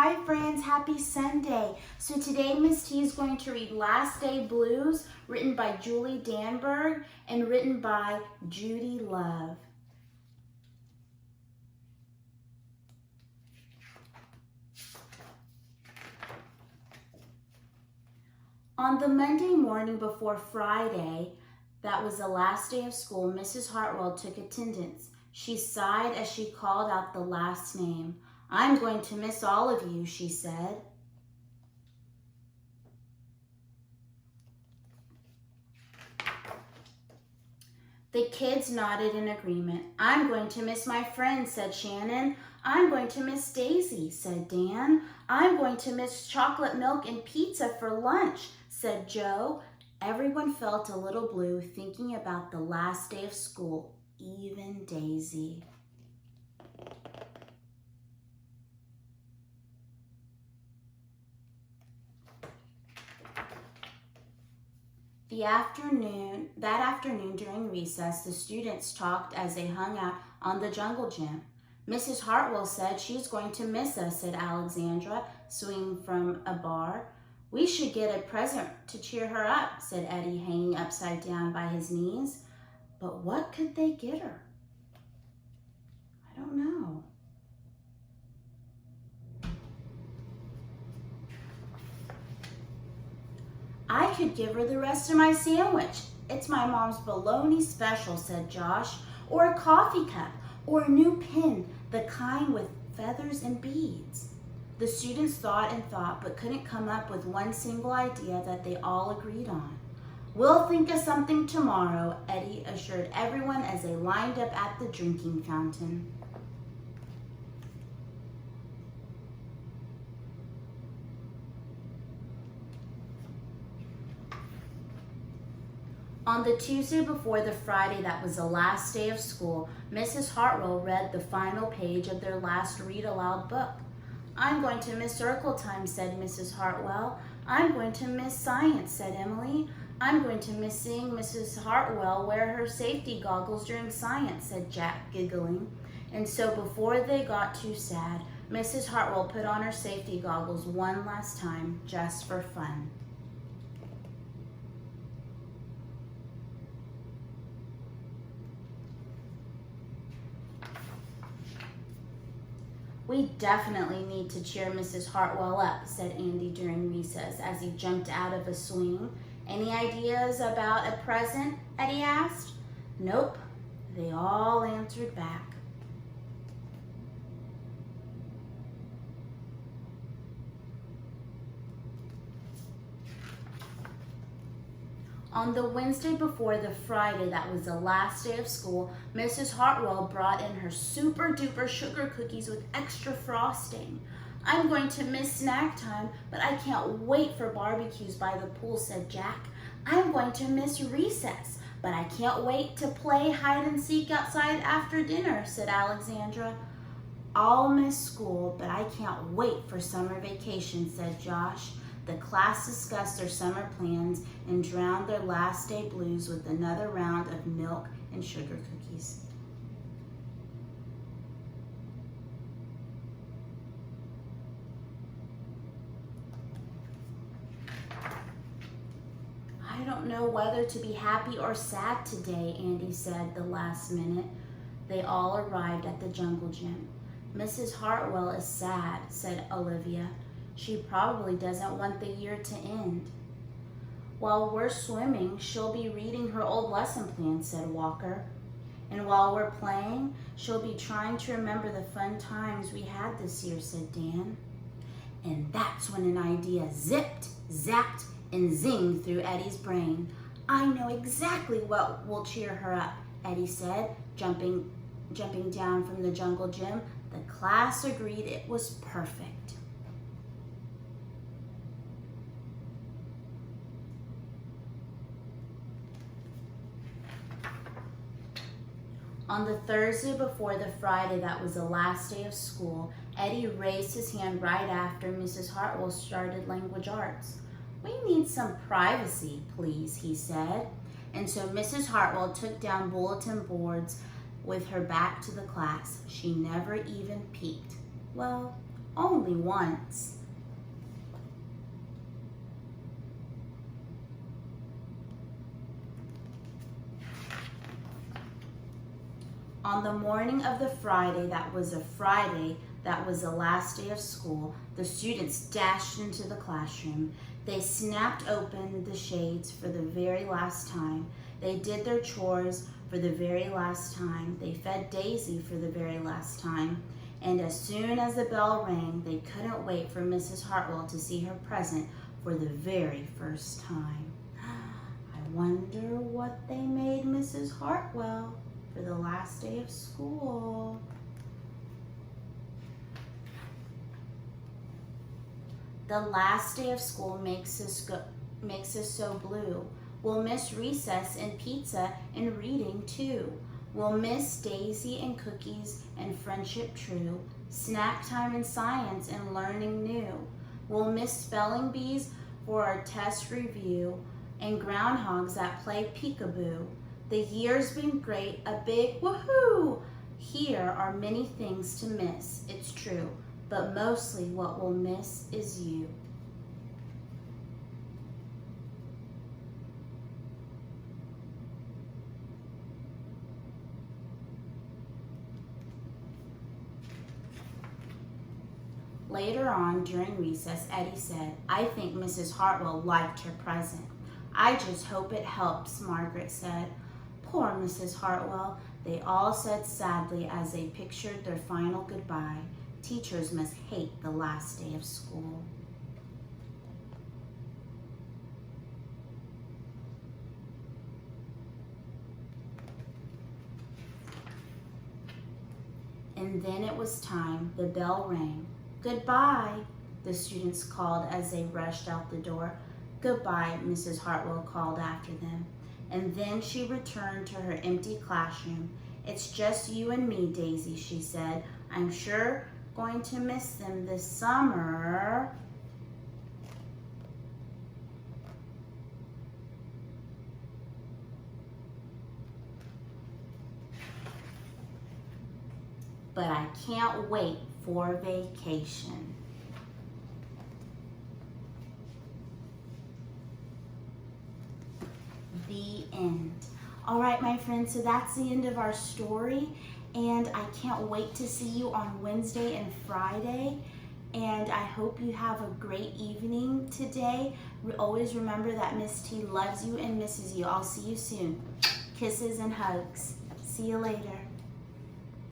Hi friends, happy Sunday. So today Miss T is going to read Last Day Blues, written by Julie Danberg and written by Judy Love. On the Monday morning before Friday, that was the last day of school, Mrs. Hartwell took attendance. She sighed as she called out the last name. "I'm going to miss all of you," she said. The kids nodded in agreement. "I'm going to miss my friends," said Shannon. "I'm going to miss Daisy," said Dan. "I'm going to miss chocolate milk and pizza for lunch," said Joe. Everyone felt a little blue thinking about the last day of school, even Daisy. That afternoon during recess, the students talked as they hung out on the jungle gym. "Mrs. Hartwell said she's going to miss us," said Alexandra, swinging from a bar. "We should get a present to cheer her up," said Eddie, hanging upside down by his knees. But what could they get her? I don't know. "I could give her the rest of my sandwich. It's my mom's bologna special," said Josh. "Or a coffee cup, or a new pin, the kind with feathers and beads." The students thought and thought, but couldn't come up with one single idea that they all agreed on. "We'll think of something tomorrow," Eddie assured everyone as they lined up at the drinking fountain. On the Tuesday before the Friday that was the last day of school, Mrs. Hartwell read the final page of their last read-aloud book. "I'm going to miss circle time," said Mrs. Hartwell. "I'm going to miss science," said Emily. "I'm going to miss seeing Mrs. Hartwell wear her safety goggles during science," said Jack, giggling. And so before they got too sad, Mrs. Hartwell put on her safety goggles one last time, just for fun. "We definitely need to cheer Mrs. Hartwell up," said Andy during recess as he jumped out of a swing. "Any ideas about a present?" Eddie asked. "Nope," they all answered back. On the Wednesday before the Friday that was the last day of school, Mrs. Hartwell brought in her super duper sugar cookies with extra frosting. "I'm going to miss snack time, but I can't wait for barbecues by the pool," said Jack. "I'm going to miss recess, but I can't wait to play hide and seek outside after dinner," said Alexandra. "I'll miss school, but I can't wait for summer vacation," said Josh. The class discussed their summer plans and drowned their last day blues with another round of milk and sugar cookies. "I don't know whether to be happy or sad today," Andy said the last minute. They all arrived at the jungle gym. "Mrs. Hartwell is sad," said Olivia. "She probably doesn't want the year to end." "While we're swimming, she'll be reading her old lesson plan," said Walker. "And while we're playing, she'll be trying to remember the fun times we had this year," said Dan. And that's when an idea zipped, zapped, and zinged through Eddie's brain. "I know exactly what will cheer her up," Eddie said, jumping down from the jungle gym. The class agreed it was perfect. On the Thursday before the Friday that was the last day of school, Eddie raised his hand right after Mrs. Hartwell started language arts. "We need some privacy, please," he said. And so Mrs. Hartwell took down bulletin boards with her back to the class. She never even peeked. Well, only once. On the morning of the Friday that was the last day of school, the students dashed into the classroom. They snapped open the shades for the very last time. They did their chores for the very last time. They fed Daisy for the very last time. And as soon as the bell rang, they couldn't wait for Mrs. Hartwell to see her present for the very first time. I wonder what they made Mrs. Hartwell for the last day of school. The last day of school makes us so blue. We'll miss recess and pizza and reading too. We'll miss Daisy and cookies and friendship true, snack time and science and learning new. We'll miss spelling bees for our test review and groundhogs that play peekaboo. The year's been great, a big woohoo! Here are many things to miss, it's true, but mostly what we'll miss is you. Later on, during recess, Eddie said, I think Mrs. Hartwell liked her present. I just hope it helps, Margaret said. Poor Mrs. Hartwell, they all said sadly as they pictured their final goodbye. Teachers must hate the last day of school. And then it was time. The bell rang. Goodbye, the students called as they rushed out the door. Goodbye, Mrs. Hartwell called after them. And then she returned to her empty classroom. It's just you and me, Daisy, she said. I'm sure going to miss them this summer. But I can't wait for vacation. The end. All right, my friends, so that's the end of our story, and I can't wait to see you on Wednesday and Friday, and I hope you have a great evening today. Always remember that Miss T loves you and misses you. I'll see you soon. Kisses and hugs. See you later.